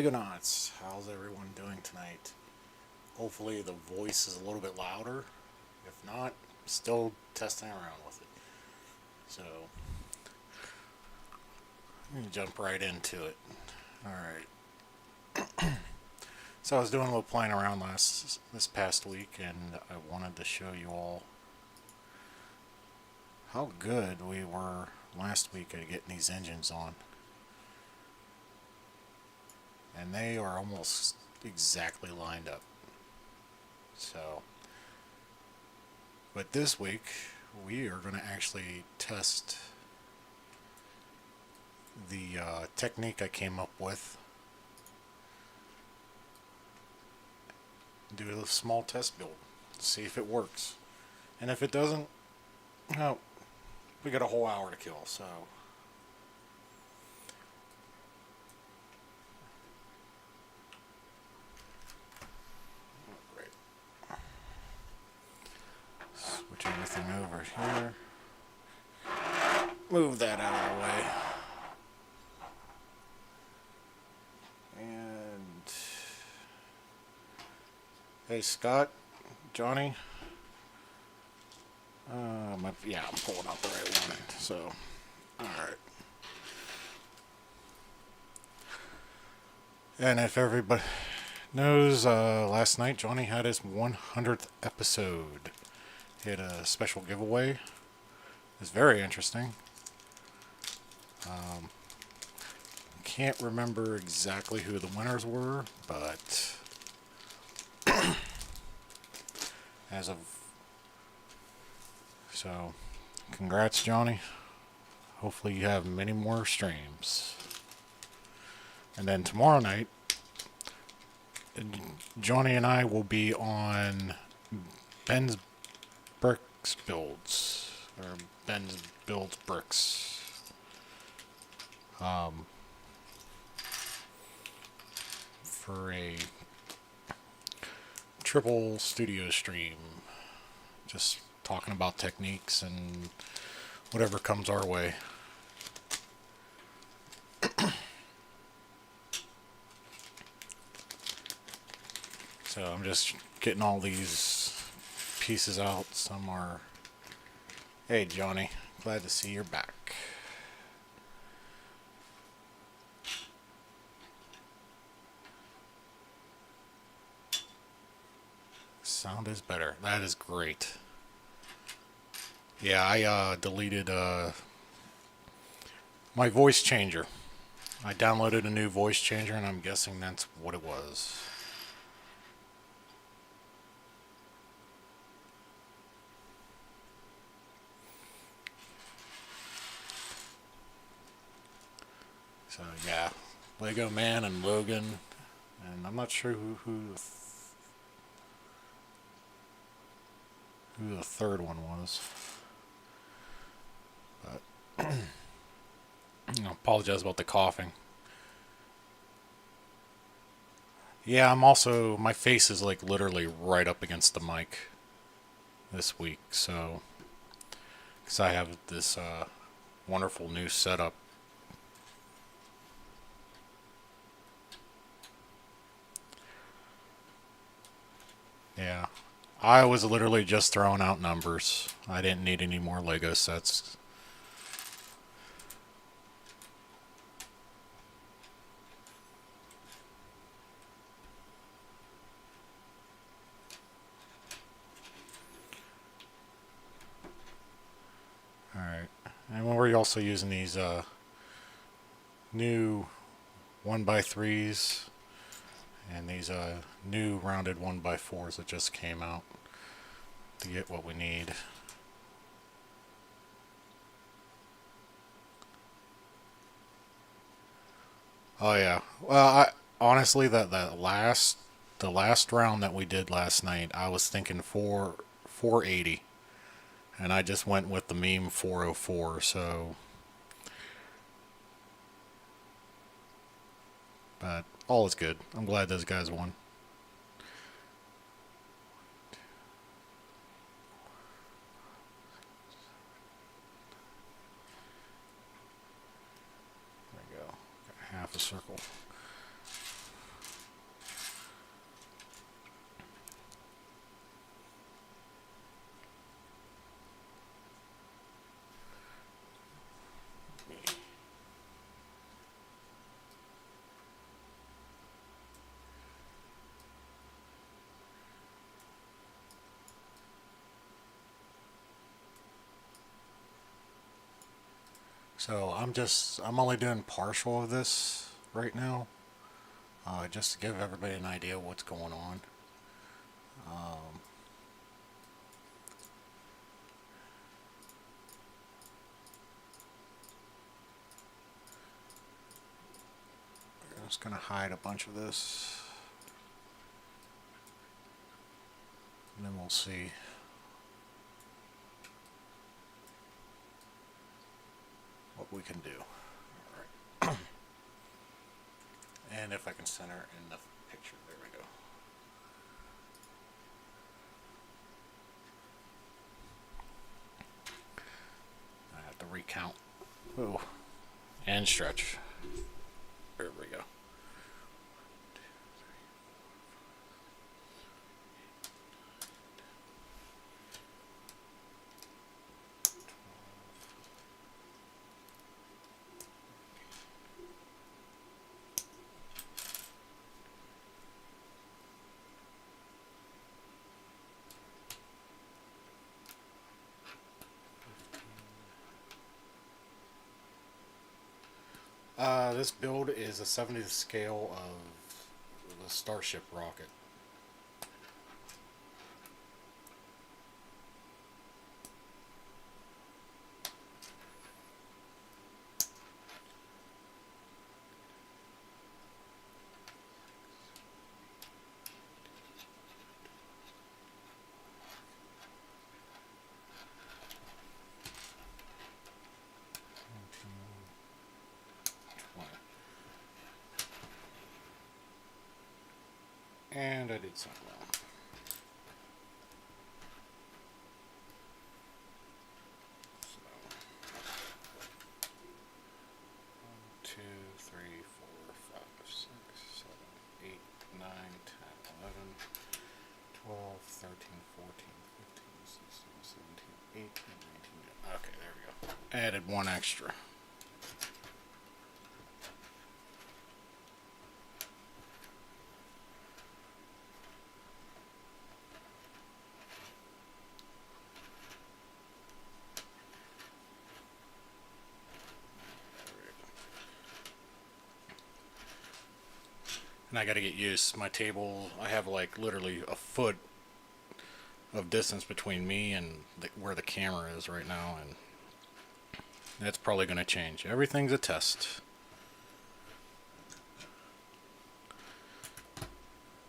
Legonauts, how's everyone doing tonight? Hopefully the voice is a little bit louder. If not, still testing around with it. So, I'm gonna jump right into it. Alright. So I was doing a little playing around this past week and I wanted to show you all how good we were last week at getting these engines on. And they are almost exactly lined up. So, but this week we are going to actually test the technique I came up with. Do a small test build, see if it works, and if it doesn't, well, we got a whole hour to kill. So, right. Switch everything over here. Move that out of the way. And hey, Scott, Johnny. Yeah, I'm pulling up the right one. So, all right. And if everybody knows, last night Johnny had his 100th episode. He had a special giveaway. It was very interesting. Can't remember exactly who the winners were, but as of so, congrats, Johnny. Hopefully, you have many more streams. And then tomorrow night, Johnny and I will be on Ben's Bricks Builds, or Ben's Builds Bricks. For a triple studio stream. Just talking about techniques and whatever comes our way. So I'm just getting all these pieces out. Some are, hey Johnny, glad to see you're back. Sound is better. That is great. Yeah, I deleted my voice changer. I downloaded a new voice changer and I'm guessing that's what it was. So yeah, Lego Man and Logan, and I'm not sure who the third one was. But I apologize about the coughing. Yeah, I'm also, my face is like literally right up against the mic this week, so because I have this wonderful new setup. Yeah, I was literally just throwing out numbers. I didn't need any more Lego sets. Alright, and we're also using these new 1x3s and these new rounded 1x4s that just came out to get what we need. Oh yeah. Well, honestly the last round that we did last night, I was thinking 480, and I just went with the meme 404. So, but all is good. I'm glad those guys won. There we go. Got half a circle. So I'm only doing partial of this right now, just to give everybody an idea of what's going on. I'm just gonna hide a bunch of this, and then we'll see. What we can do. Alright. And if I can center in the picture, there we go. I have to recount. Ooh. And stretch. There we go. This build is a 70th scale of the Starship rocket. And I did something wrong. So, 1, 2, 3, 4, 5, 6, 7, 8, 9, 10, 11, 12, 13, 14, 15, 16, 17, 18, 19. Okay, there we go. Added one extra. And I gotta get used. My table, I have like literally a foot of distance between me and where the camera is right now, and that's probably gonna change. Everything's a test.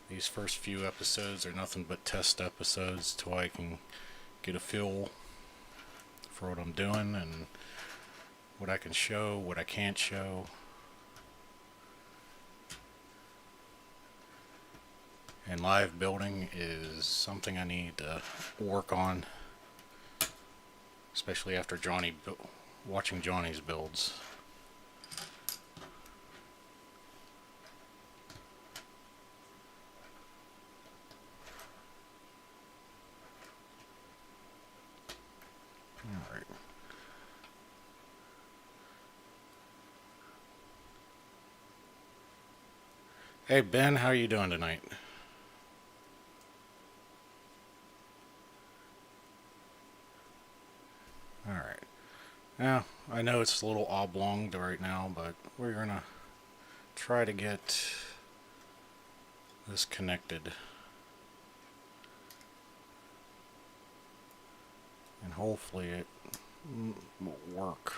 These first few episodes are nothing but test episodes till I can get a feel for what I'm doing and what I can show, what I can't show. And live building is something I need to work on, especially after watching Johnny's builds. All right. Hey Ben, how are you doing tonight? All right. Now, I know it's a little oblong right now, but we're gonna try to get this connected. And hopefully it will work.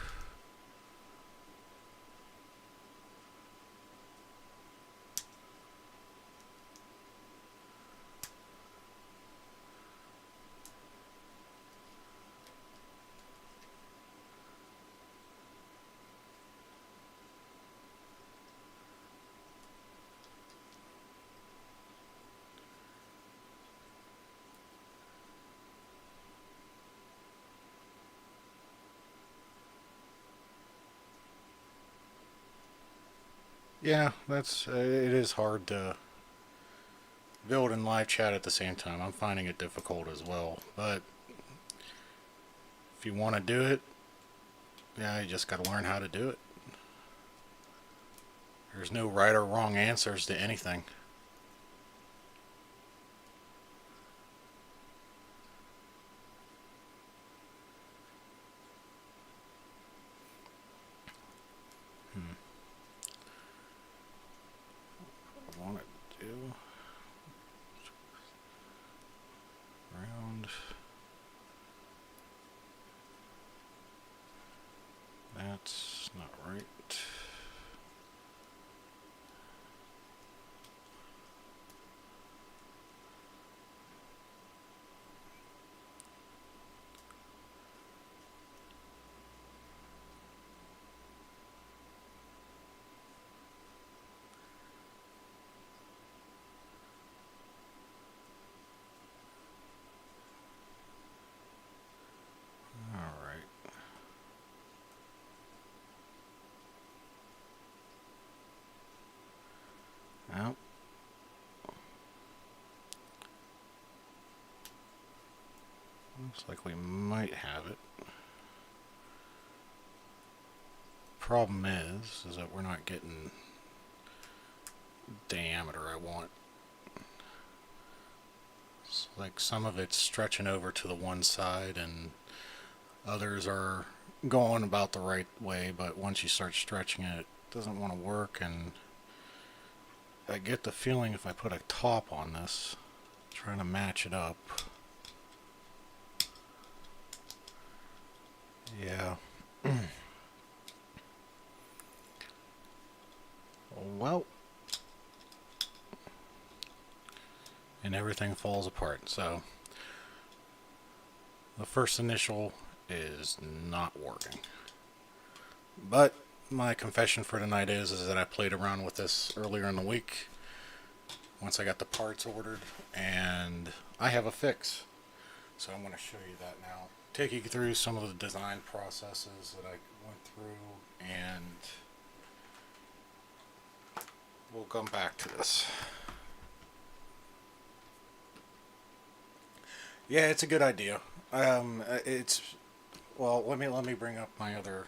Yeah, it is hard to build and live chat at the same time. I'm finding it difficult as well. But if you want to do it, yeah, you just got to learn how to do it. There's no right or wrong answers to anything. around. That's not right. Alright. Well, looks like we might have it. Problem is that we're not getting diameter I want. It's like some of it's stretching over to the one side and others are going about the right way, but once you start stretching it, it doesn't want to work. And I get the feeling if I put a top on this, trying to match it up. Yeah. Well, and everything falls apart. So the first initial is not working. But my confession for tonight is that I played around with this earlier in the week once I got the parts ordered, and I have a fix. So I'm going to show you that now. Take you through some of the design processes that I went through, and we'll come back to this. Yeah, it's a good idea. It's well. Let me bring up my other.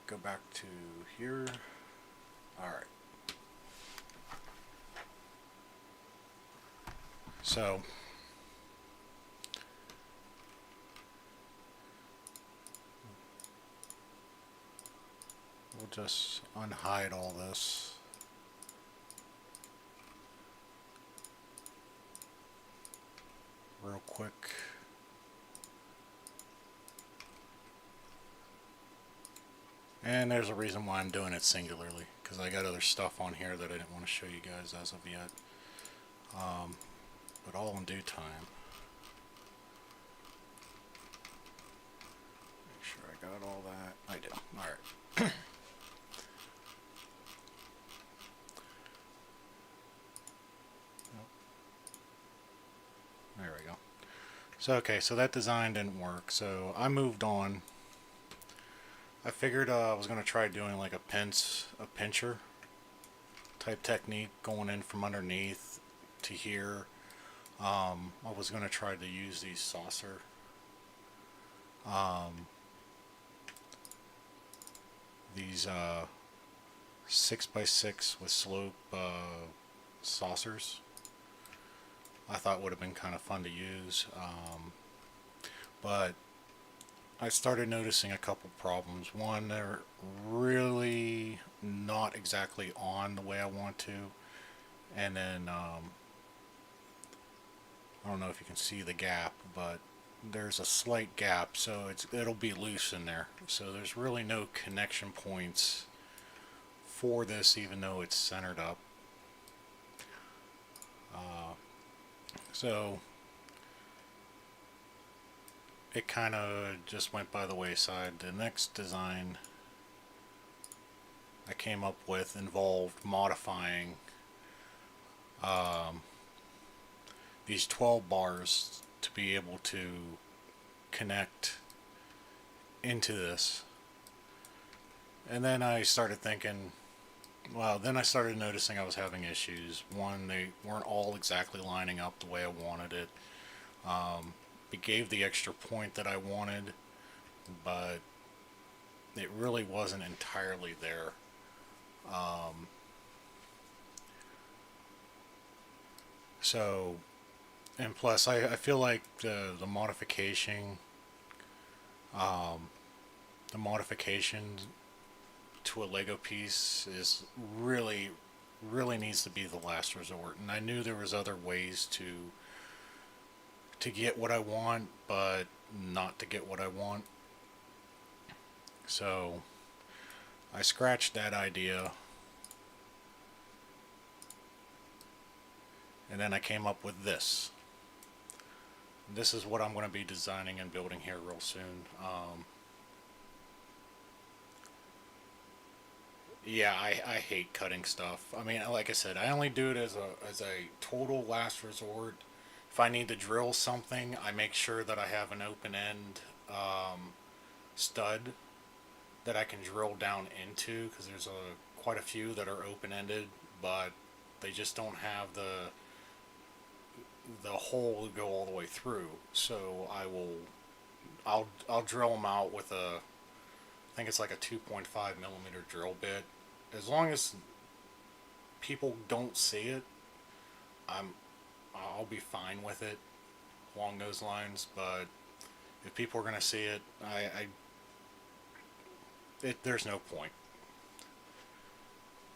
Go back to here. All right. So we'll just unhide all this. Real quick. And there's a reason why I'm doing it singularly, because I got other stuff on here that I didn't want to show you guys as of yet. But all in due time. Make sure I got all that. I do. Alright. There we go. So okay, so that design didn't work, so I moved on. I figured I was going to try doing like a pincher type technique, going in from underneath to here. I was going to try to use these saucer these 6x6 with slope saucers. I thought would have been kind of fun to use, but I started noticing a couple problems. One, they're really not exactly on the way I want to, and then I don't know if you can see the gap, but there's a slight gap, so it'll be loose in there. So there's really no connection points for this, even though it's centered up. So it kind of just went by the wayside. The next design I came up with involved modifying these 12 bars to be able to connect into this. And then I started thinking, well, then I started noticing I was having issues. One, they weren't all exactly lining up the way I wanted it. It gave the extra point that I wanted, but it really wasn't entirely there. So, and plus, I feel like the modification, the modification to a Lego piece is really needs to be the last resort. And I knew there was other ways to to get what I want, but not to get what I want. So I scratched that idea, and then I came up with this. This is what I'm going to be designing and building here real soon. Yeah, I hate cutting stuff. I mean, like I said, I only do it as a total last resort. If I need to drill something, I make sure that I have an open end stud that I can drill down into, because there's quite a few that are open ended, but they just don't have the hole to go all the way through. So I'll drill them out with I think it's like a 2.5 millimeter drill bit. As long as people don't see it, I'll be fine with it along those lines. But if people are gonna see it, there's no point.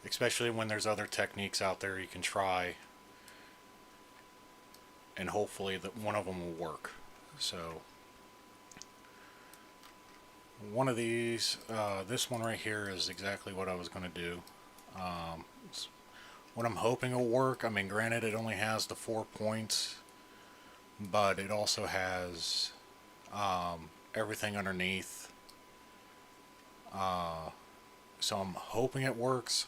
Especially when there's other techniques out there you can try, and hopefully that one of them will work. So one of these, this one right here is exactly what I was going to do. It's what I'm hoping will work. I mean, granted, it only has the 4 points, but it also has everything underneath. So I'm hoping it works.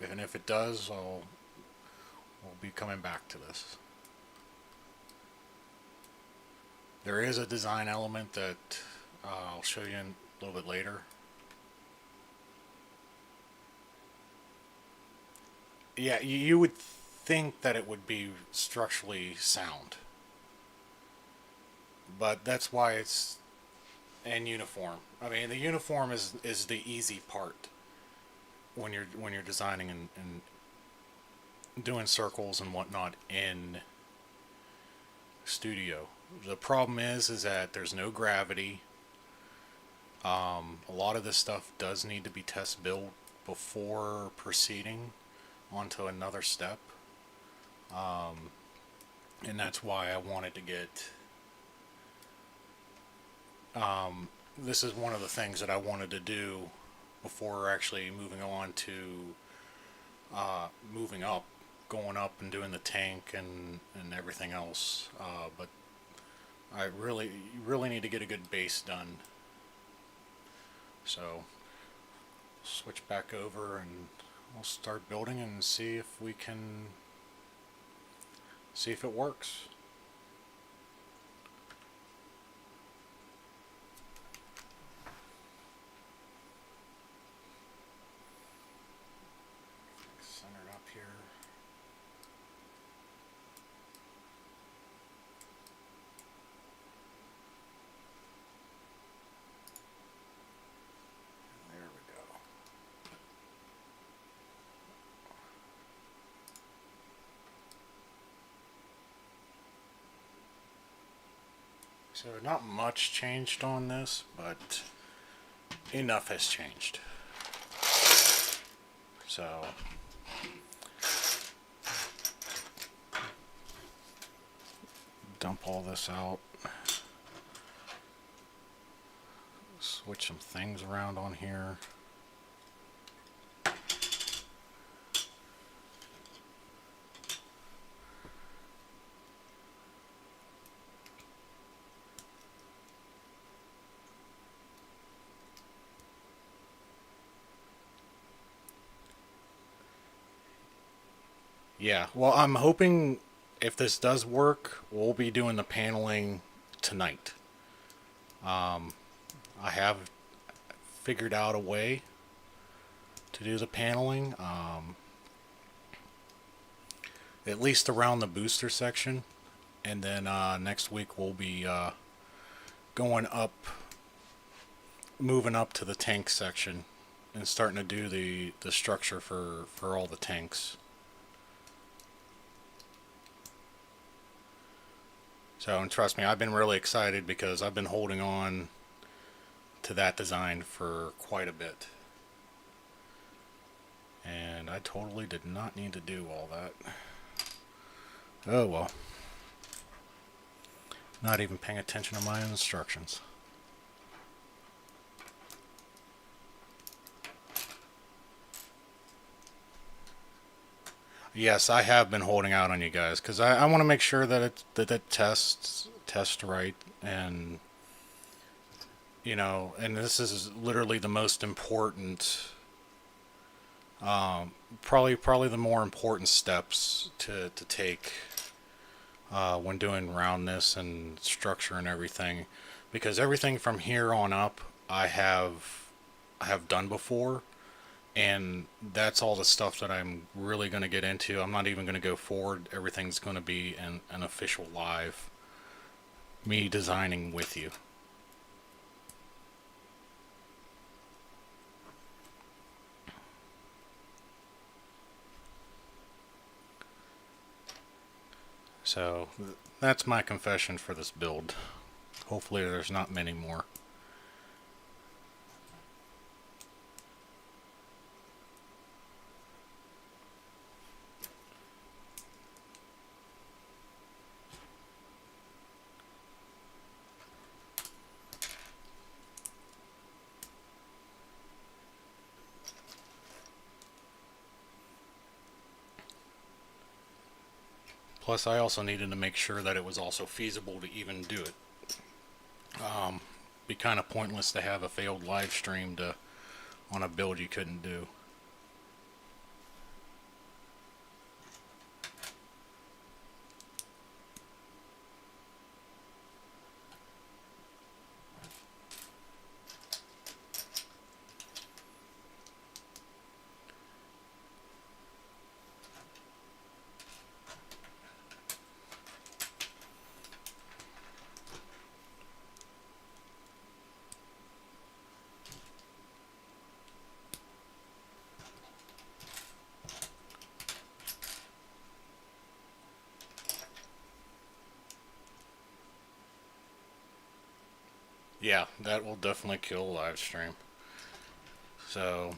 And if it does, we'll be coming back to this. There is a design element that I'll show you a little bit later. Yeah, you would think that it would be structurally sound, but that's why it's in uniform. I mean, the uniform is the easy part when you're designing and doing circles and whatnot in Studio. The problem is that there's no gravity. A lot of this stuff does need to be test built before proceeding onto another step. And that's why I wanted to get this is one of the things that I wanted to do before actually moving on to moving up, going up and doing the tank and everything else. But I really need to get a good base done. So switch back over and we'll start building and see if we can see if it works. Centered up here. There we go. So not much changed on this, but enough has changed. So dump all this out. Switch some things around on here. Yeah, well, I'm hoping if this does work, we'll be doing the paneling tonight. I have figured out a way to do the paneling, at least around the booster section, and then next week we'll be going up, moving up to the tank section, and starting to do the structure for all the tanks. So, and trust me, I've been really excited because I've been holding on to that design for quite a bit. And I totally did not need to do all that. Oh well. Not even paying attention to my instructions. Yes, I have been holding out on you guys because I want to make sure that it tests right, and and this is literally the most important, probably the more important steps to take when doing roundness and structure and everything, because everything from here on up I have done before, and that's all the stuff that I'm really going to get into. I'm not even going to go forward. Everything's going to be an official live, me designing with you. So that's my confession for this build. Hopefully there's not many more. Plus, I also needed to make sure that it was also feasible to even do it. Be kind of pointless to have a failed live stream on a build you couldn't do. Yeah, that will definitely kill a live stream. So,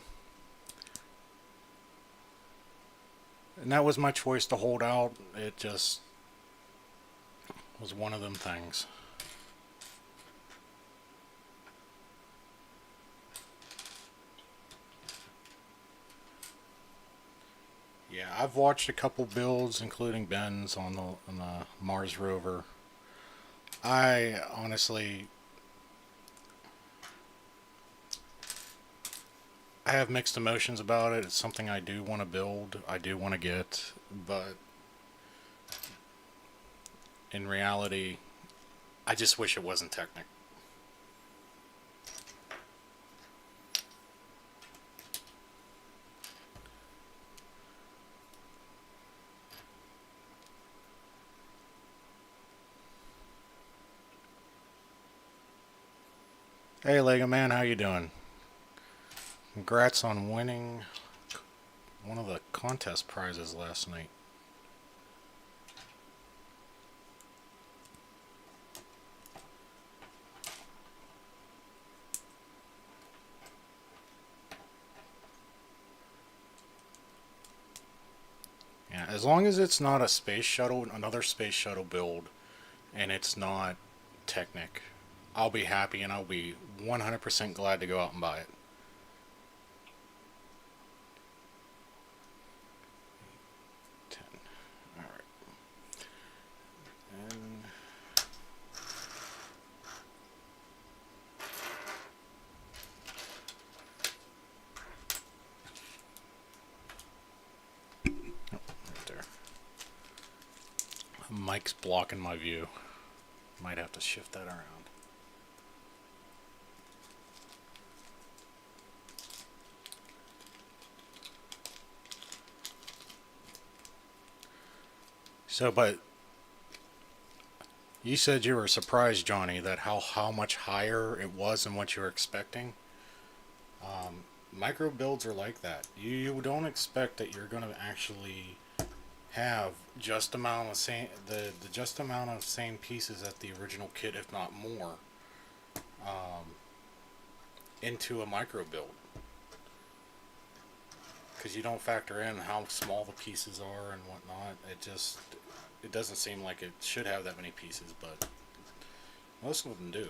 and that was my choice to hold out. It just was one of them things. Yeah, I've watched a couple builds, including Ben's on the Mars rover. I honestly, I have mixed emotions about it. It's something I do want to build. I do want to get, but in reality, I just wish it wasn't Technic. Hey, Lego Man, how you doing? Congrats on winning one of the contest prizes last night. Yeah, as long as it's not a space shuttle, another space shuttle build, and it's not Technic, I'll be happy and I'll be 100% glad to go out and buy it. 10. Alright. And right there. Mike's blocking my view. Might have to shift that around. So, but you said you were surprised, Johnny, that how much higher it was than what you were expecting. Micro builds are like that. You don't expect that you're going to actually have just amount of the just amount of same pieces as the original kit, if not more, into a micro build, because you don't factor in how small the pieces are and whatnot. It doesn't seem like it should have that many pieces, but Most of them do.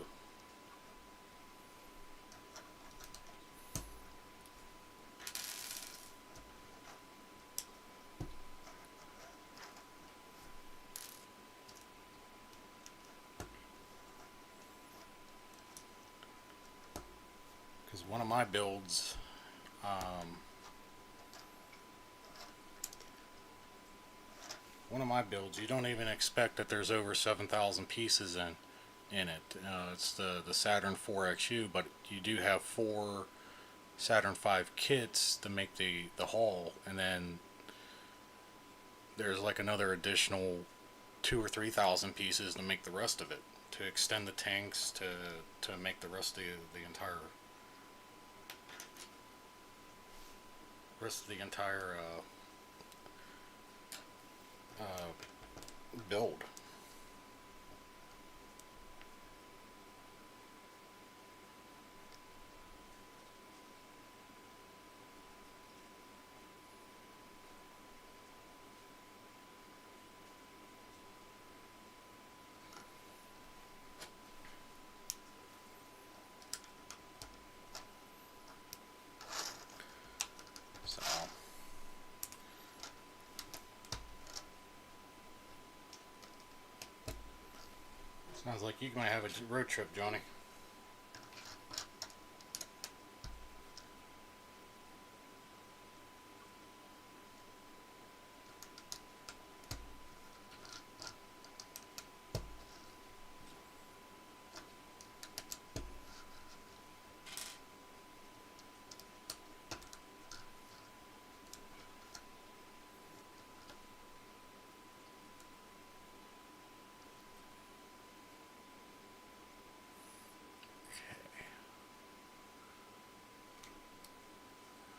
Because one of my builds, um, you don't even expect that there's over 7,000 pieces in it. It's the Saturn 4XU, but you do have 4 Saturn V kits to make the hull, and then there's like another additional 2 or 3 thousand pieces to make the rest of it, to extend the tanks, to make the rest of the entire build. So sounds like you might have a road trip, Johnny.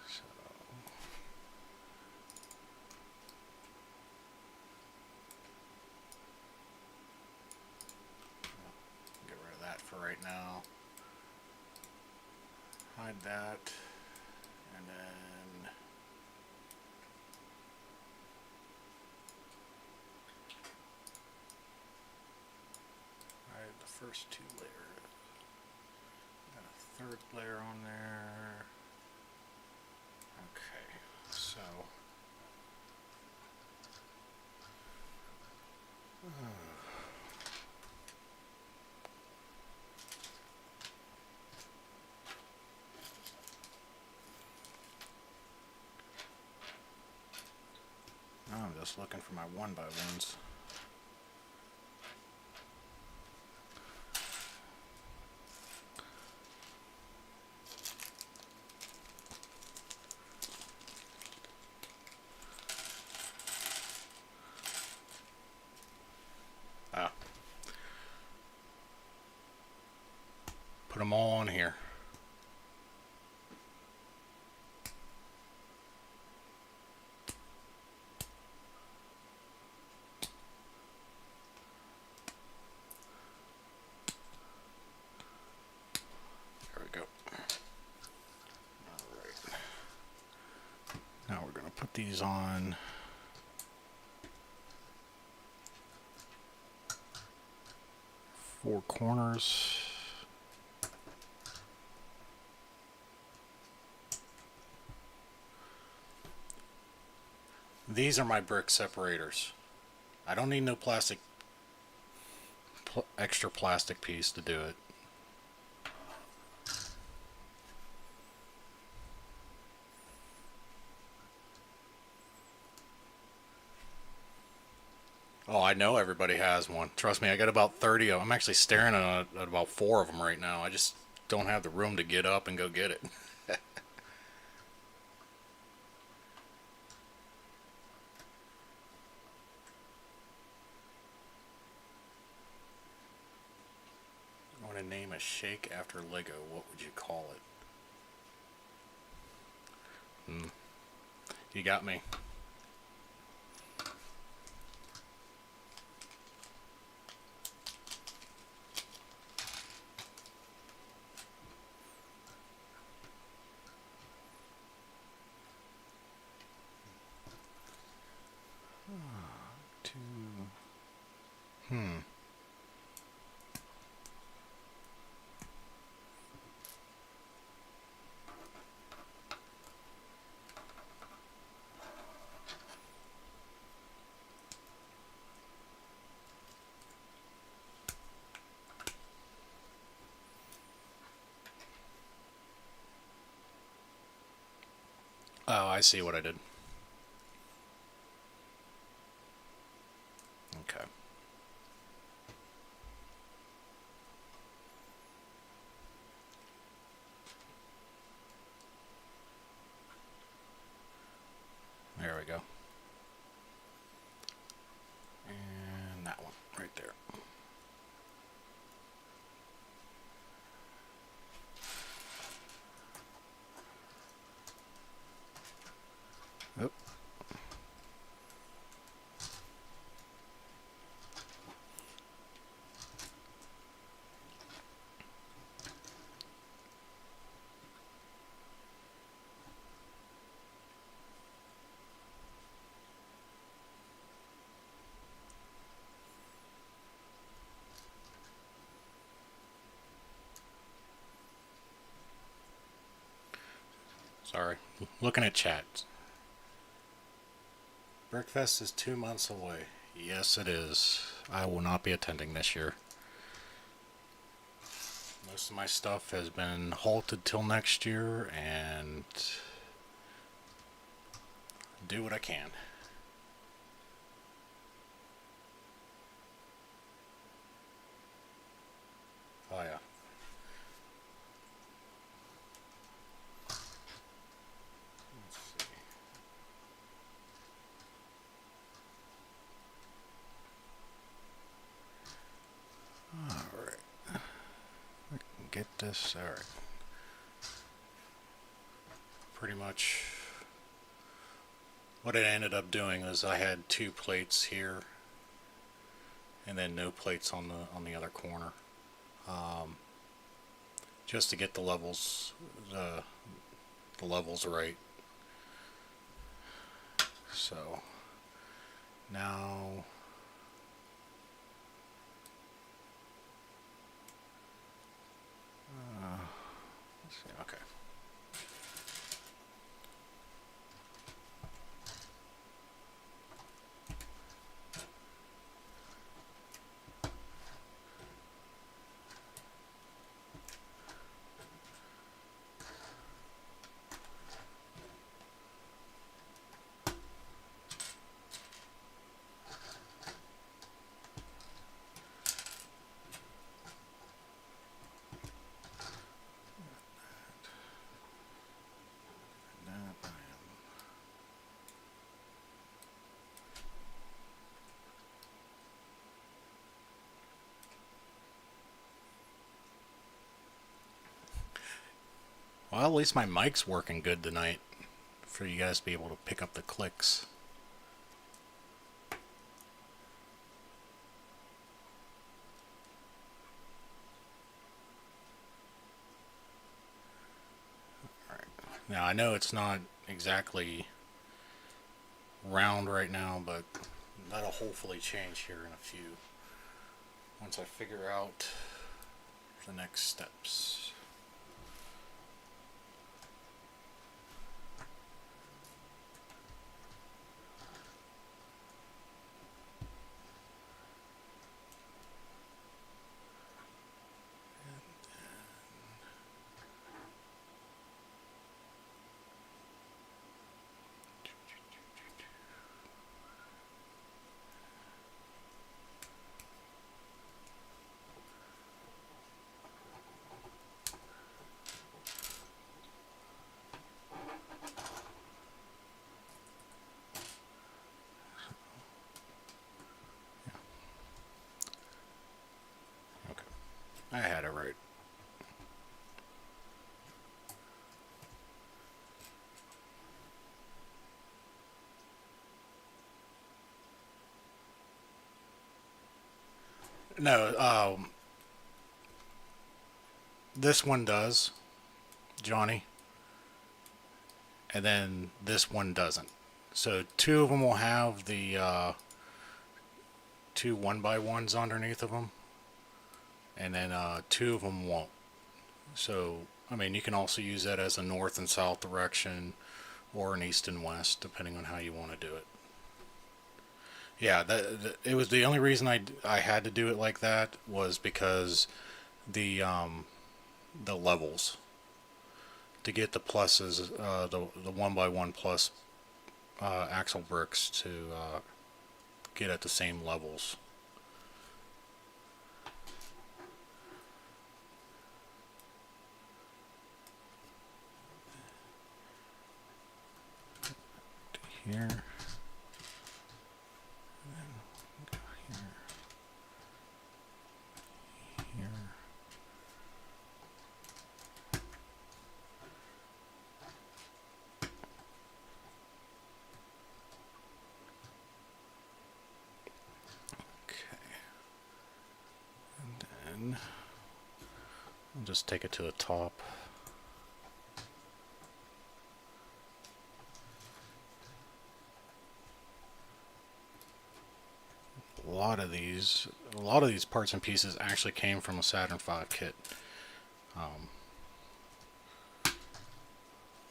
So get rid of that for right now. Hide that, and then hide the first 2 layers. Got a third layer on there. Okay, so now I'm just looking for my 1x1s. Ah, put them all on here. There we go. Alright. Now we're going to put these on 4 corners. These are my brick separators. I don't need no extra plastic piece to do it. Oh, I know everybody has one. Trust me, I got about 30 of them. I'm actually staring at about 4 of them right now. I just don't have the room to get up and go get it. I want to name a shake after Lego. What would you call it? You got me. I see what I did. Okay. There we go. And that one right there. Oop. Sorry. Looking at chat. Brickfest is 2 months away. Yes, it is. I will not be attending this year. Most of my stuff has been halted till next year, and do what I can. Oh yeah. Let's see. Alright. We can get this. Alright. Pretty much what it ended up doing is I had 2 plates here and then no plates on the other corner. Just to get the levels right. So now let's see. Okay. Well, at least my mic's working good tonight for you guys to be able to pick up the clicks. Alright. Now, I know it's not exactly round right now, but that'll hopefully change here in a few once I figure out the next steps. Okay, I had it right. No, this one does, Johnny, and then this one doesn't. So 2 of them will have the 2 1x1s underneath of them, and then 2 of them won't. So, I mean, you can also use that as a north and south direction or an east and west, depending on how you want to do it. Yeah, it was the only reason I had to do it like that was because the levels. to get the pluses, the 1x1 plus axle bricks to get at the same levels. Here. I'll just take it to the top. A lot of these parts and pieces actually came from a Saturn V kit. A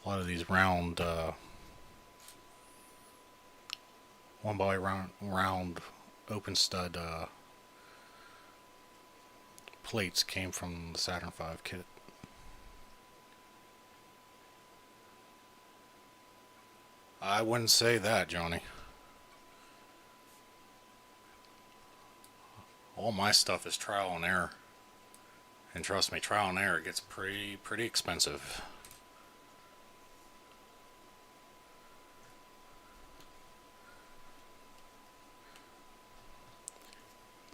lot of these round, one by round open stud plates came from the Saturn V kit. I wouldn't say that, Johnny. All my stuff is trial and error. And trust me, trial and error gets pretty expensive.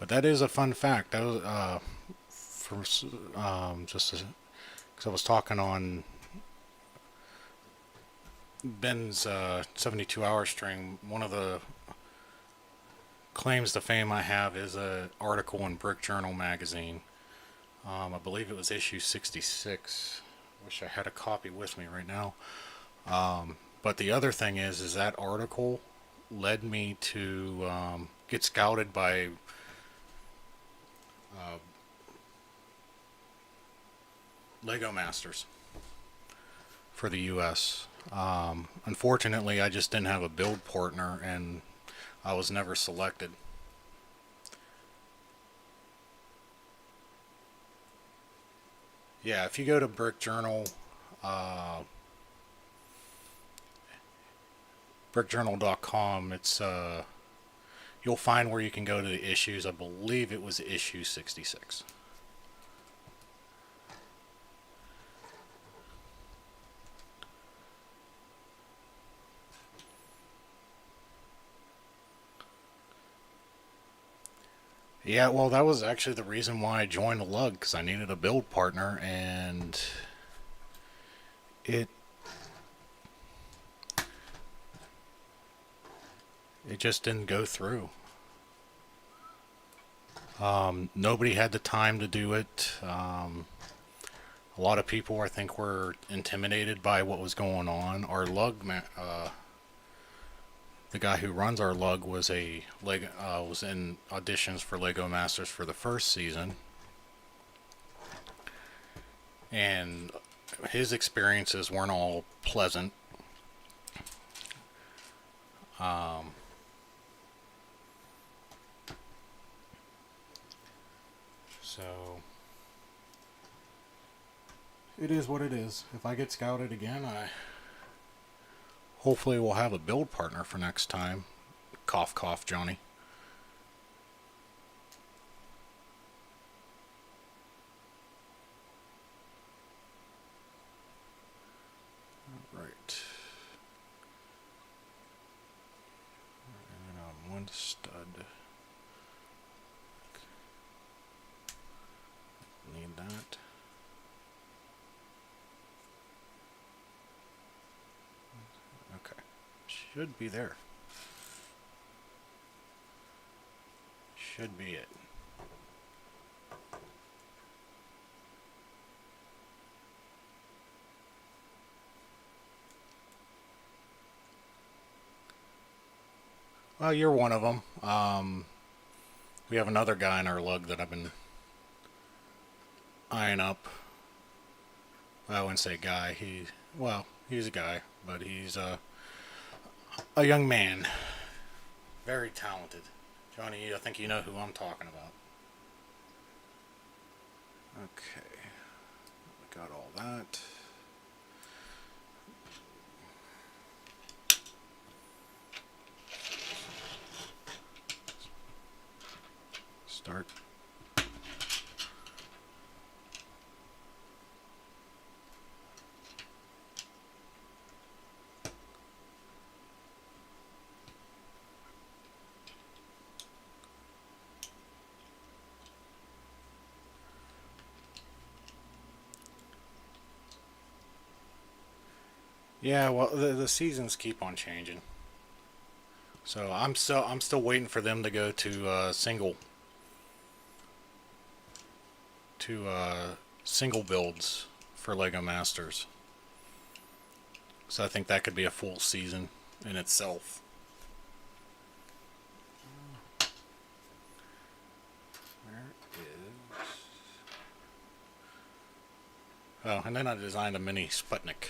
But that is a fun fact. That was, just because I was talking on Ben's 72-hour stream. One of the claims to fame I have is an article in Brick Journal magazine. I believe it was issue 66. Wish I had a copy with me right now. But the other thing is that article led me to get scouted by Lego Masters for the US. Unfortunately, I just didn't have a build partner and I was never selected. Yeah, if you go to Brick Journal, brickjournal.com, it's you'll find where you can go to the issues. I believe it was issue 66. Yeah, well, that was actually the reason why I joined the Lug, because I needed a build partner, and it just didn't go through. Nobody had the time to do it. A lot of people, I think, were intimidated by what was going on. Our Lug, the guy who runs our Lug was was in auditions for Lego Masters for the first season, and his experiences weren't all pleasant. So it is what it is. If I get scouted again, I hopefully will have a build partner for next time. Cough, cough, Johnny. Right. And one stud. Need that. Okay. Should be there. Should be it. Well, you're one of them. We have another guy in our Lug that I've been eyeing up. I wouldn't say guy. He's a guy, but he's a young man. Very talented. Johnny, I think you know who I'm talking about. Okay. Got all that. Yeah, well, the seasons keep on changing, so I'm still waiting for them to go to to single builds for Lego Masters. So I think that could be a full season in itself. Where is? Oh, and then I designed a mini Sputnik.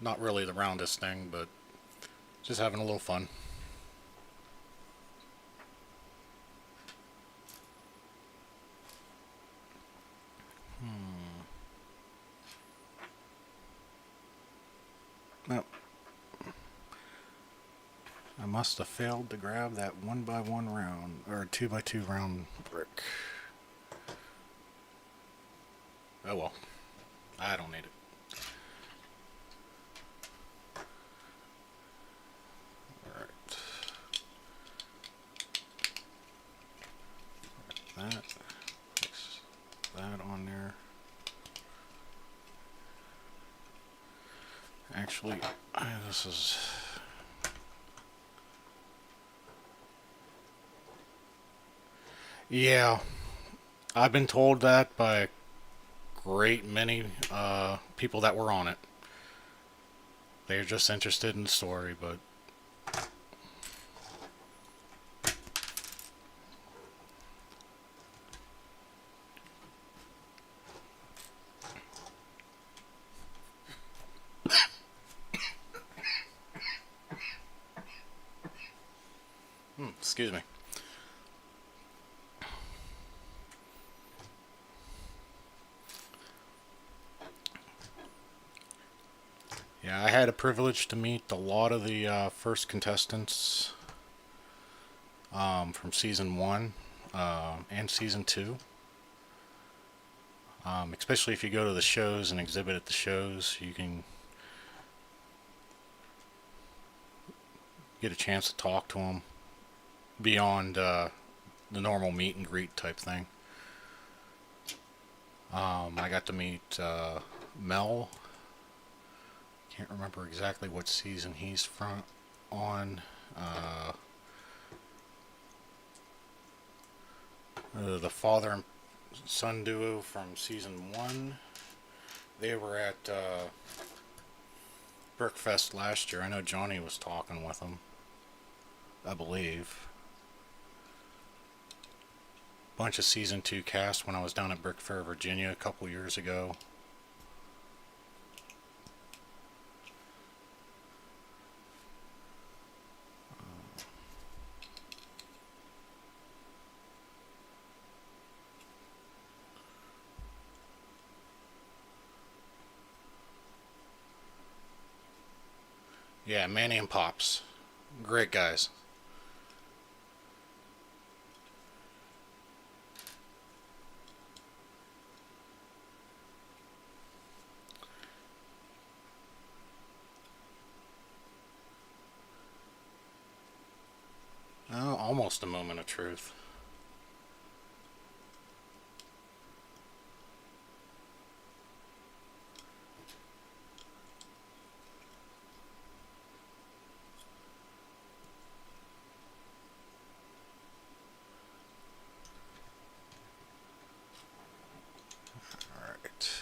Not really the roundest thing, but just having a little fun. No, I must have failed to grab that 1x1 round, or 2x2 round brick. Oh well, I don't need it. Alright. That. Fix that on there. Actually, this is... Yeah, I've been told that by a great many people that were on it. They're just interested in the story, but excuse me. Yeah, I had a privilege to meet a lot of the first contestants from season one and season two. Especially if you go to the shows and exhibit at the shows, you can get a chance to talk to them beyond the normal meet and greet type thing. I got to meet Mel. Can't remember exactly what season he's from on. The father and son duo from season one. They were at Brickfest last year. I know Johnny was talking with them, I believe. Bunch of season two cast when I was down at Brick Fair, Virginia a couple years ago. Yeah, Manny and Pops. Great guys. Oh, almost a moment of truth. Alright.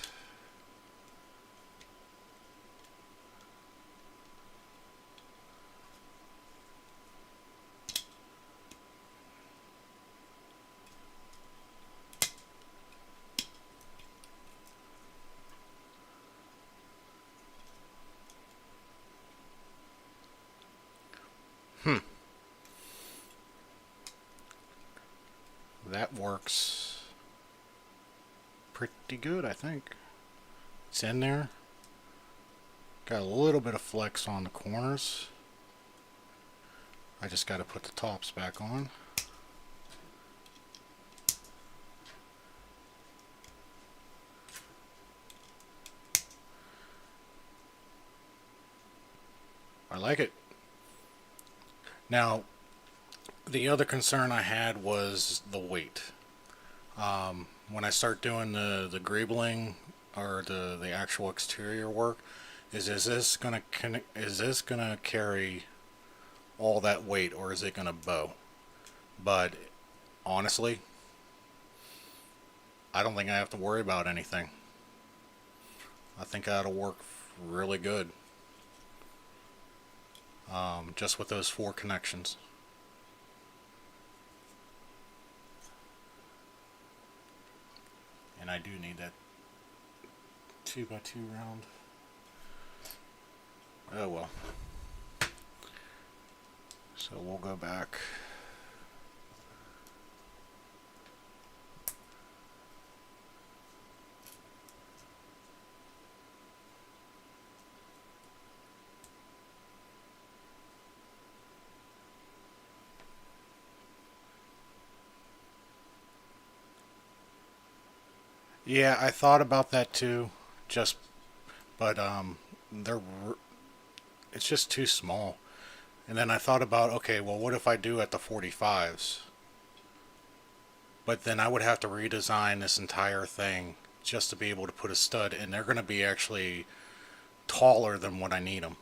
That works pretty good, I think. It's in there. Got a little bit of flex on the corners. I just got to put the tops back on. I like it. Now, the other concern I had was the weight. When I start doing the greebling or the actual exterior work is this gonna carry all that weight, or is it gonna bow? But honestly, I don't think I have to worry about anything. I think that'll work really good, just with those four connections. And I do need that 2x2 round. Oh well. So we'll go back. Yeah, I thought about that too. Just, but they're it's just too small. And then I thought about, okay, well, what if I do at the 45s? But then I would have to redesign this entire thing just to be able to put a stud, and they're going to be actually taller than what I need them.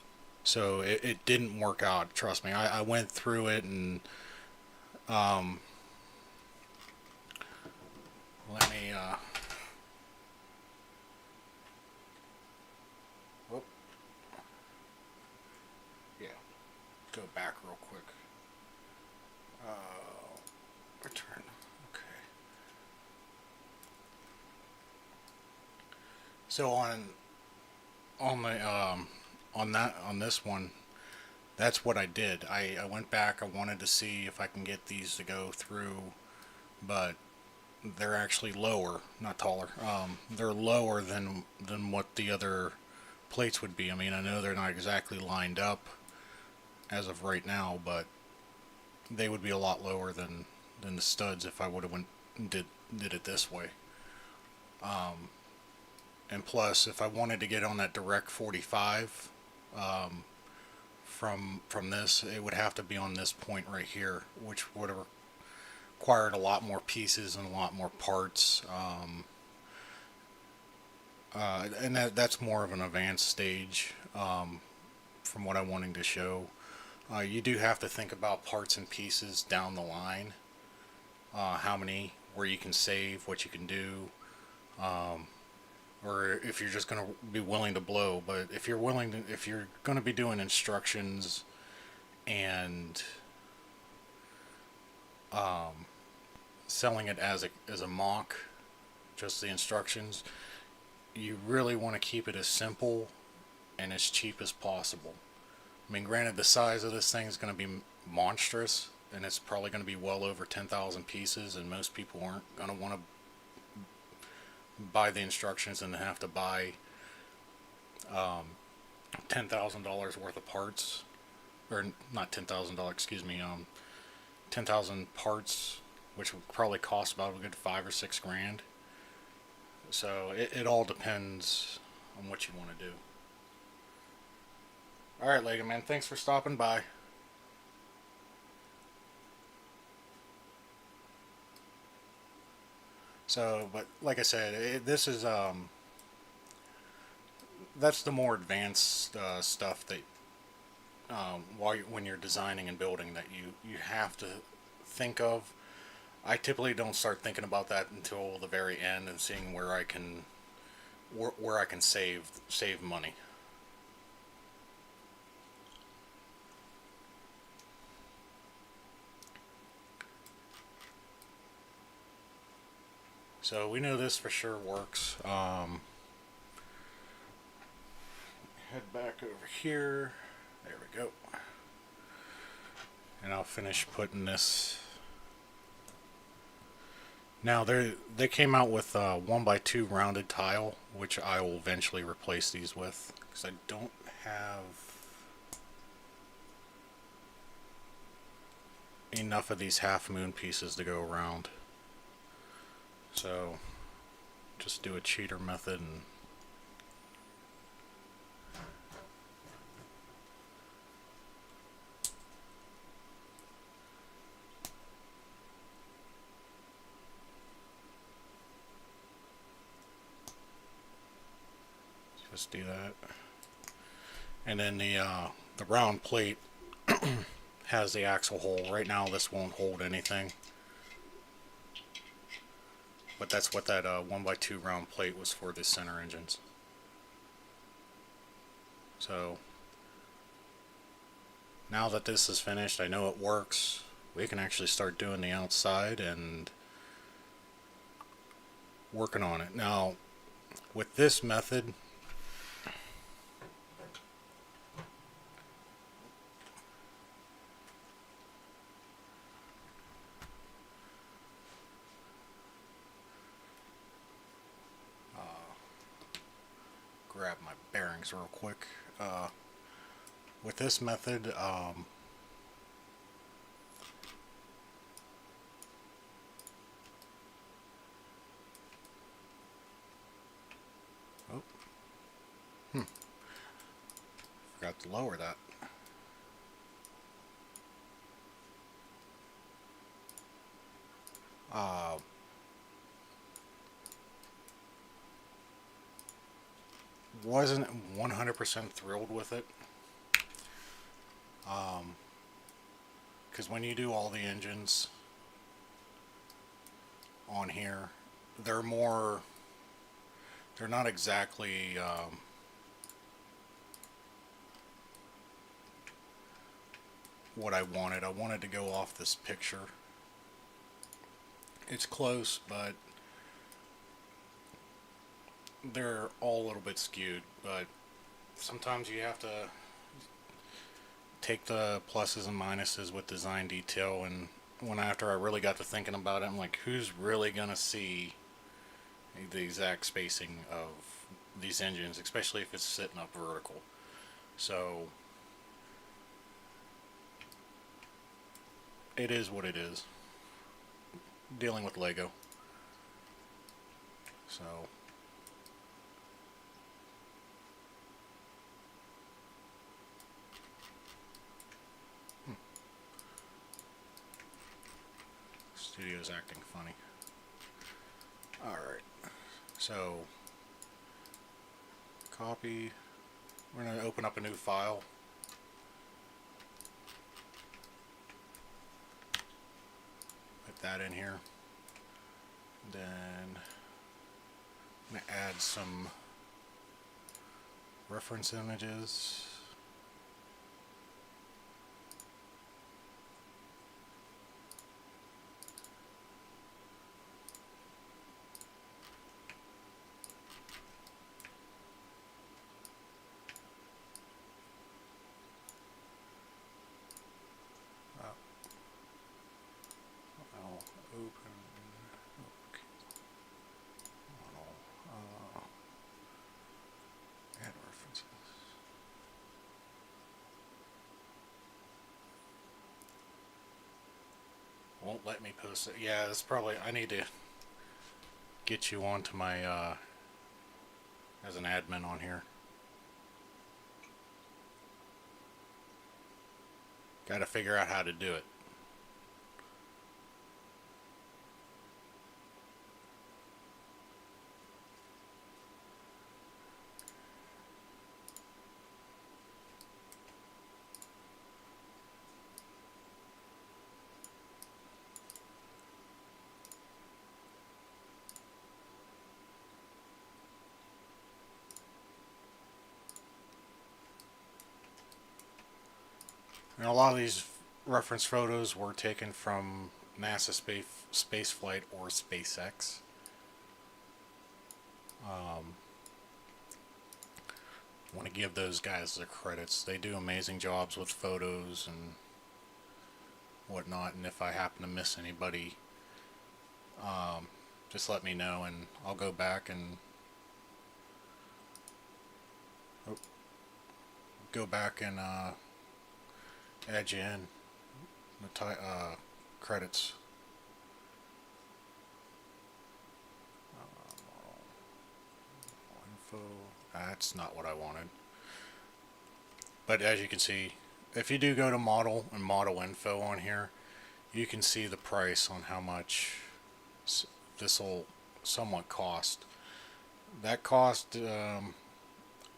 So it didn't work out. Trust me. I went through it, and um, let me. Whoop, yeah, go back real quick. Return. Okay. So on the on this one, that's what I did. I went back. I wanted to see if I can get these to go through, but they're actually lower, not taller. They're lower than what the other plates would be. I mean, I know they're not exactly lined up as of right now, but they would be a lot lower than the studs if I would have went and did it this way. And plus, if I wanted to get on that direct 45 from this, it would have to be on this point right here, which would have required a lot more pieces and a lot more parts. And that's more of an advanced stage from what I'm wanting to show. You do have to think about parts and pieces down the line. How many, where you can save, what you can do, or if you're just going to be willing to blow. But if you're if you're going to be doing instructions and selling it as a mock, just the instructions, you really want to keep it as simple and as cheap as possible. I mean, granted, the size of this thing is going to be monstrous, and it's probably going to be well over 10,000 pieces, and most people aren't going to want to buy the instructions and have to buy $10,000 worth of parts, or not $10,000, excuse me, 10,000 parts, which would probably cost about a good 5 or 6 grand. So it all depends on what you want to do. All right, Lego Man, thanks for stopping by. So, but like I said, this is that's the more advanced stuff that when you're designing and building that you have to think of. I typically don't start thinking about that until the very end and seeing where I can save money. So we know this for sure works. Head back over here. There we go. And I'll finish putting this. Now they came out with 1x2 rounded tile, which I will eventually replace these with, because I don't have enough of these half moon pieces to go around. So just do a cheater method and Just do that. And then the round plate has the axle hole. Right now this won't hold anything. But that's what that 1x2 round plate was for, the center engines. So now that this is finished, I know it works. We can actually start doing the outside and working on it. Now, with this method, grab my bearings real quick. With this method, oh, forgot to lower that. Wasn't 100% thrilled with it. Because when you do all the engines on here, they're not exactly what I wanted. I wanted to go off this picture. It's close, but they're all a little bit skewed. But sometimes you have to take the pluses and minuses with design detail. And after I really got to thinking about it, I'm like, who's really gonna see the exact spacing of these engines, especially if it's sitting up vertical? So it is what it is. Dealing with Lego. So studio's acting funny. Alright, so copy. We're going to open up a new file. Put that in here. Then I'm going to add some reference images. Won't let me post it. Yeah, that's probably, I need to get you onto my as an admin on here. Got to figure out how to do it. And a lot of these reference photos were taken from NASA space flight or SpaceX. Want to give those guys their credits. They do amazing jobs with photos and whatnot. And if I happen to miss anybody, just let me know and I'll go back and add you in the credits. Info. That's not what I wanted. But as you can see, if you do go to model and model info on here, you can see the price on how much this will somewhat cost. That cost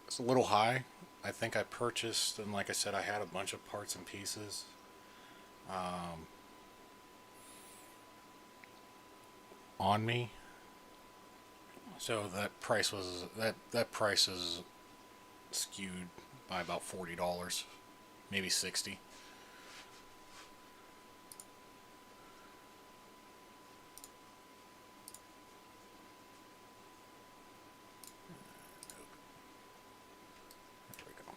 It's a little high. I think I purchased, and like I said, I had a bunch of parts and pieces. On me, so that price is skewed by about $40, maybe 60. There we go.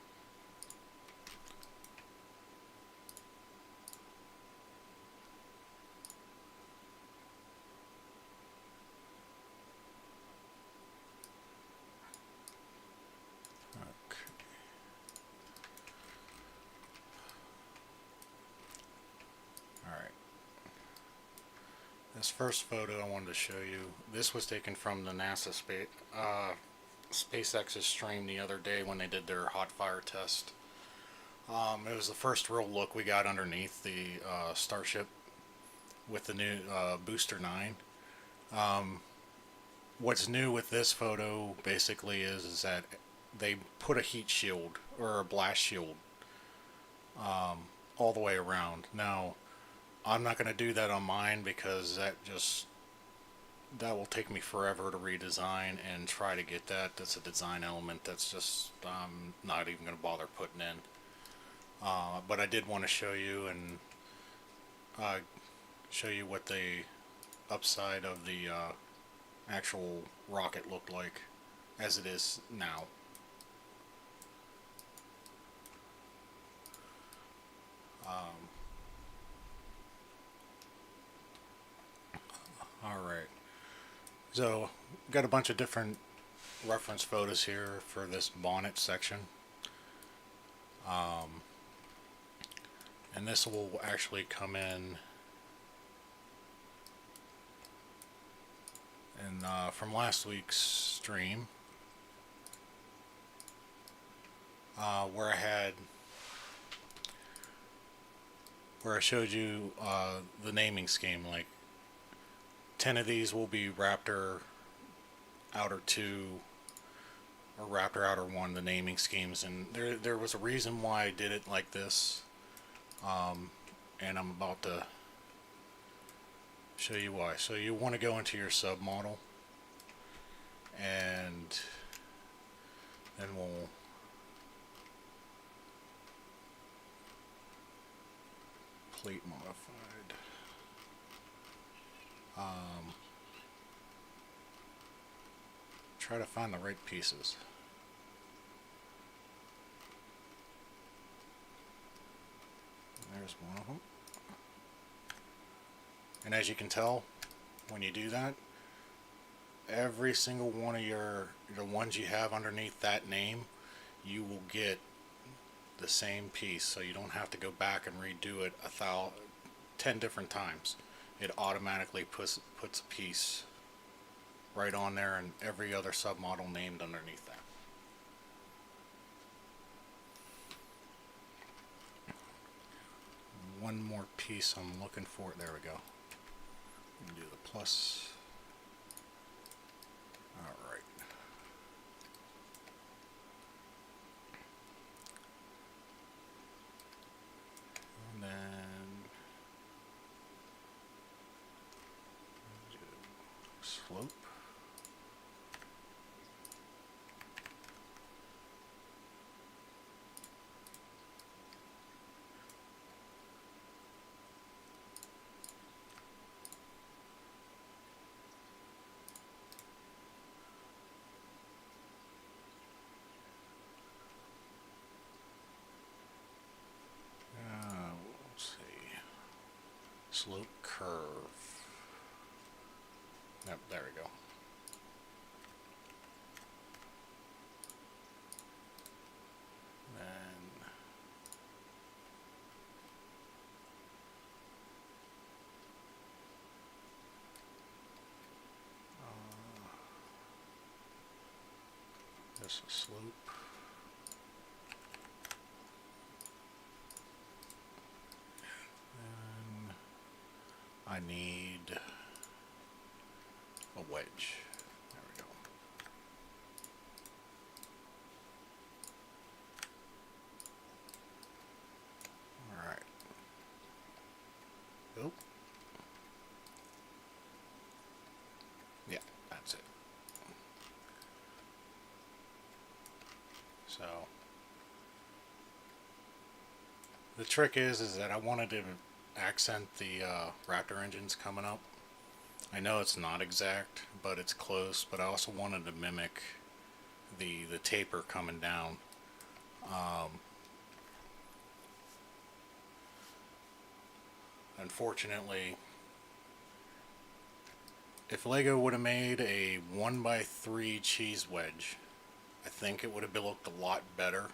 Okay. All right. This first photo I wanted to show you. This was taken from the NASA SpaceX's stream the other day when they did their hot fire test. It was the first real look we got underneath the Starship with the new Booster 9. What's new with this photo basically is that they put a heat shield or a blast shield all the way around. Now, I'm not going to do that on mine because that will take me forever to redesign and try to get that. That's a design element that's just I'm not even going to bother putting in. But I did want to show you and show you what the upside of the actual rocket looked like as it is now. Alright, so got a bunch of different reference photos here for this bonnet section. And this will actually come in and from last week's stream where I showed you the naming scheme. Like 10 of these will be Raptor Outer 2 or Raptor Outer 1, the naming schemes, and there was a reason why I did it like this, and I'm about to show you why. So you want to go into your submodel, and then we'll plate modified. Try to find the right pieces. There's one of them. And as you can tell, when you do that, every single one of the ones you have underneath that name, you will get the same piece, so you don't have to go back and redo it 10 different times. It automatically puts a piece right on there and every other submodel named underneath that. One more piece I'm looking for. There we go. Do the plus. Alright. And then do slope. Slope curve. Yep, there we go. Then this is slope. I need a wedge. There we go. The trick is that I wanted to accent the Raptor engines coming up. I know it's not exact, but it's close. But I also wanted to mimic the taper coming down. Unfortunately, if Lego would have made a 1x3 cheese wedge, I think it would have looked a lot better.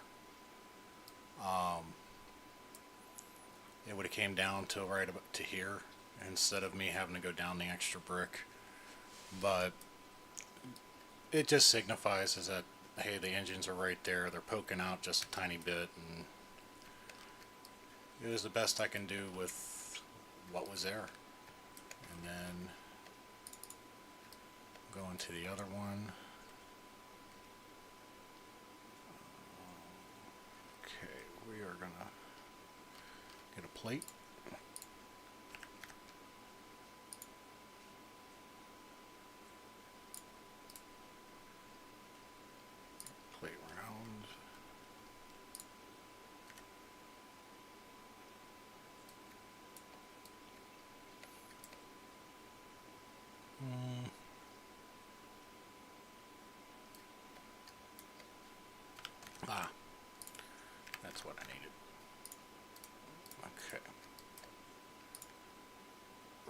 It would have came down to right about to here instead of me having to go down the extra brick. But it just signifies is that, hey, the engines are right there. They're poking out just a tiny bit, and it was the best I can do with what was there. And then going to the other one. Okay, we are gonna get a plate. Plate round. Ah, that's what I needed. Okay.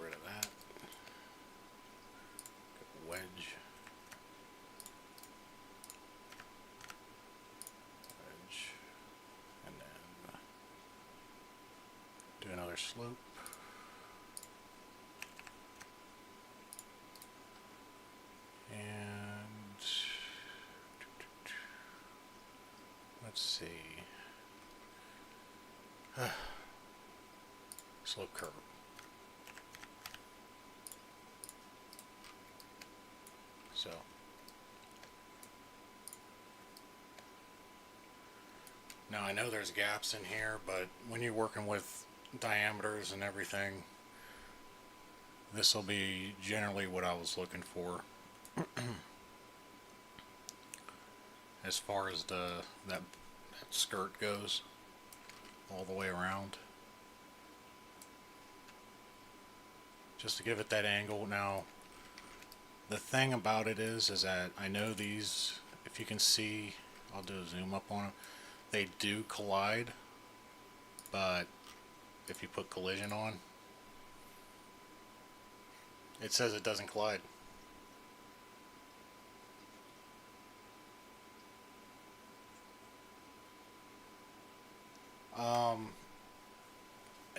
Rid of that. Get wedge. Wedge. And then do another slope. And let's see. Slope curve. So now I know there's gaps in here, but when you're working with diameters and everything, this will be generally what I was looking for. As far as that skirt goes, all the way around, just to give it that angle. Now, the thing about it is that I know these, if you can see, I'll do a zoom up on them. They do collide, but if you put collision on, it says it doesn't collide.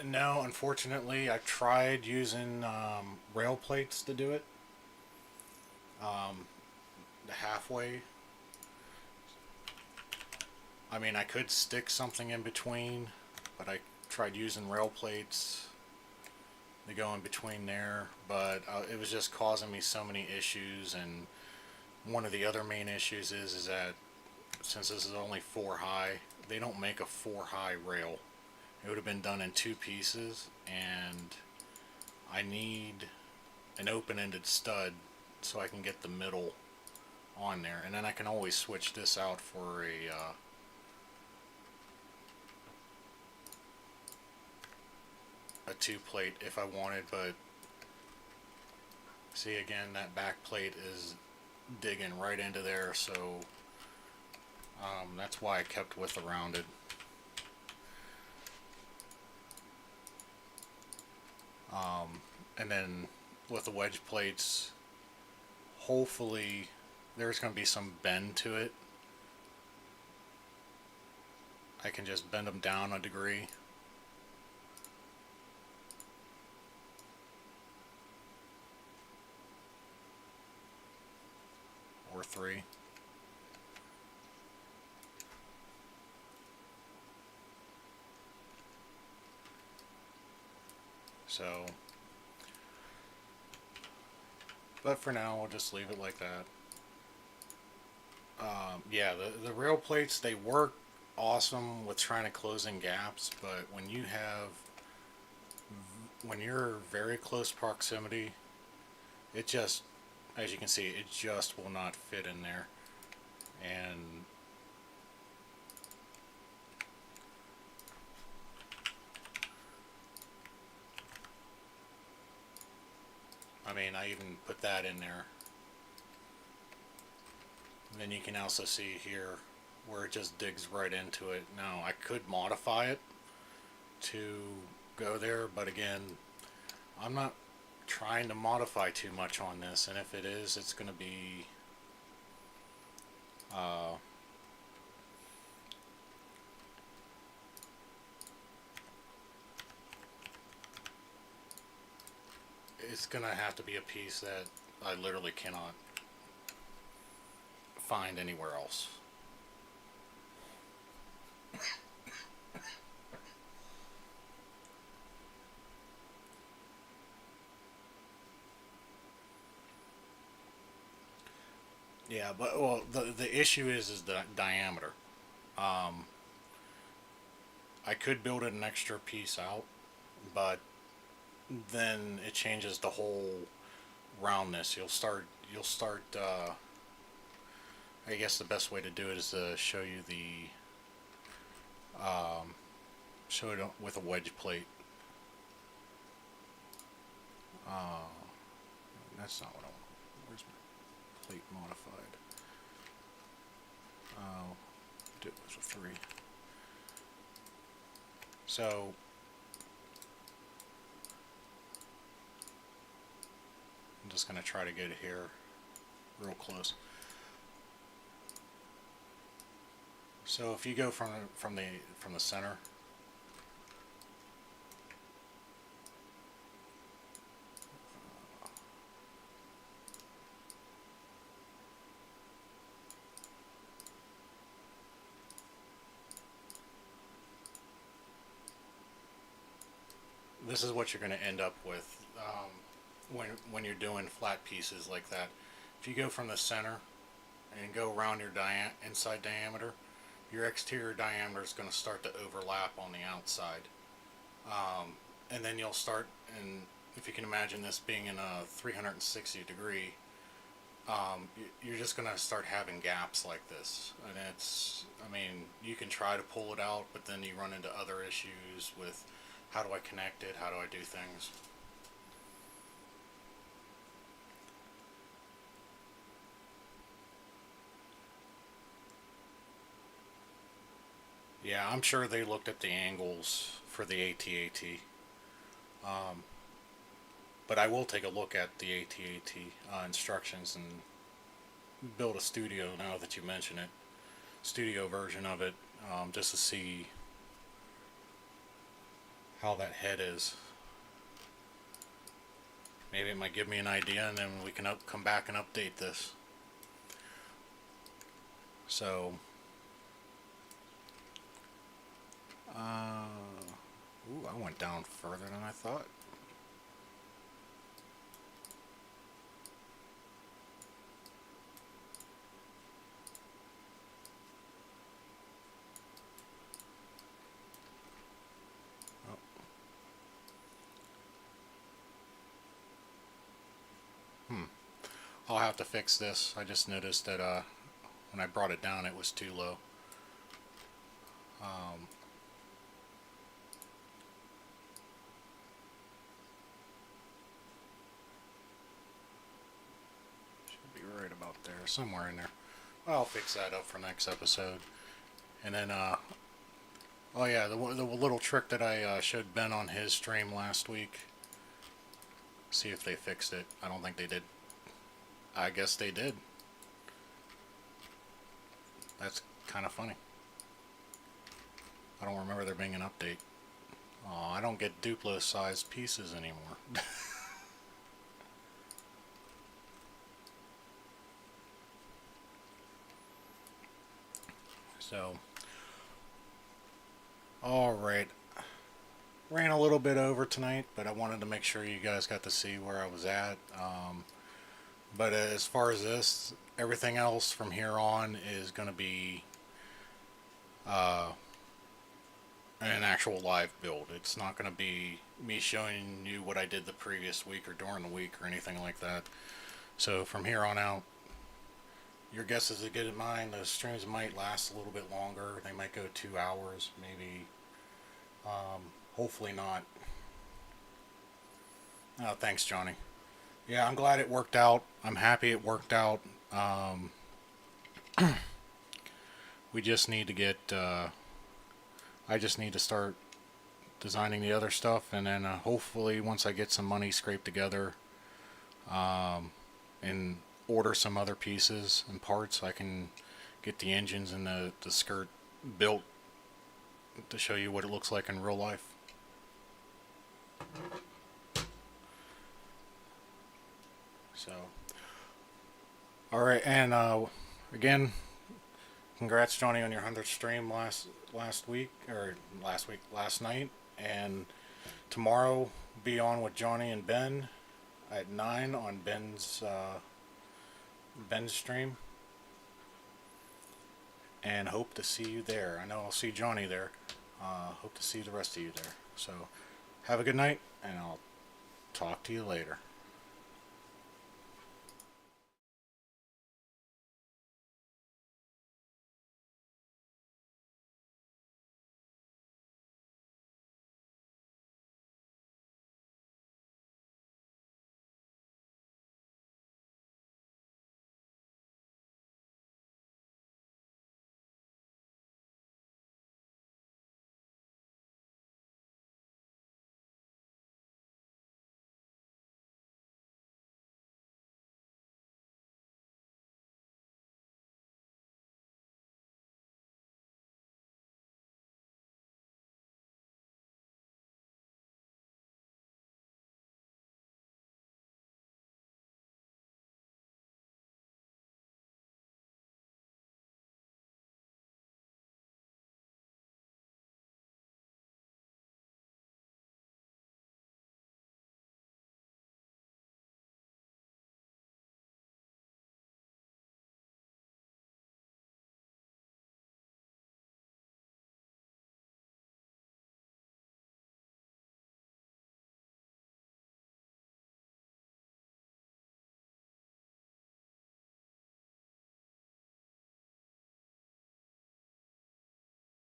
No, unfortunately, I tried using rail plates to do it. The halfway. I mean, I could stick something in between, but I tried using rail plates to go in between there, but it was just causing me so many issues. And one of the other main issues is that since this is only 4 high, they don't make a 4 high rail. It would have been done in 2 pieces, and I need an open-ended stud so I can get the middle on there, and then I can always switch this out for a 2 plate if I wanted. But see, again, that back plate is digging right into there, so that's why I kept with the rounded. And then with the wedge plates, hopefully there's going to be some bend to it. I can just bend them down a degree. Or 3. So, but for now, we'll just leave it like that. Yeah, the rail plates, they work awesome with trying to close in gaps, but when you're very close proximity, it just, as you can see, it just will not fit in there. And I mean, I even put that in there. And then you can also see here where it just digs right into it. Now, I could modify it to go there, but again, I'm not trying to modify too much on this, and if it is, it's going to be uh, it's going to have to be a piece that I literally cannot find anywhere else. Yeah, but well, the issue is the diameter. Um, I could build an extra piece out, but then it changes the whole roundness. You'll start. I guess the best way to do it is to show you the show it with a wedge plate. Uh, that's not what I want. Where's my plate modified? Oh, it was a 3. So I'm just gonna try to get it here real close. So if you go from the center, this is what you're going to end up with when you're doing flat pieces like that. If you go from the center and go around your inside diameter, your exterior diameter is going to start to overlap on the outside, and then you'll start. And if you can imagine this being in a 360 degree, you're just going to start having gaps like this. And I mean, you can try to pull it out, but then you run into other issues with how do I connect it, how do I do things. Yeah, I'm sure they looked at the angles for the AT-AT. Um, but I will take a look at the AT-AT instructions and build a studio now that you mention it. Studio version of it, just to see how that head is. Maybe it might give me an idea, and then we can come back and update this. So, ooh, I went down further than I thought. Oh. I'll have to fix this. I just noticed that when I brought it down, it was too low. Um, should be right about there, somewhere in there. I'll fix that up for next episode. And then, oh yeah, the little trick that I showed Ben on his stream last week. See if they fixed it. I don't think they did. I guess they did. That's kind of funny. I don't remember there being an update. Oh, I don't get Duplo sized pieces anymore. So, alright. Ran a little bit over tonight, but I wanted to make sure you guys got to see where I was at. But as far as this, everything else from here on is going to be uh, an actual live build. It's not going to be me showing you what I did the previous week or during the week or anything like that. So from here on out, your guess is as good as mine. The streams might last a little bit longer. They might go 2 hours, maybe. Hopefully not. Oh, thanks, Johnny. Yeah, I'm glad it worked out. I'm happy it worked out. Um, we just need to get. I just need to start designing the other stuff, and then hopefully once I get some money scraped together, and order some other pieces and parts, I can get the engines and the skirt built to show you what it looks like in real life. So, all right, and again, congrats, Johnny, on your 100th stream last week or last night, and tomorrow be on with Johnny and Ben at 9 on Ben's stream, and hope to see you there. I know I'll see Johnny there. Hope to see the rest of you there. So, have a good night, and I'll talk to you later.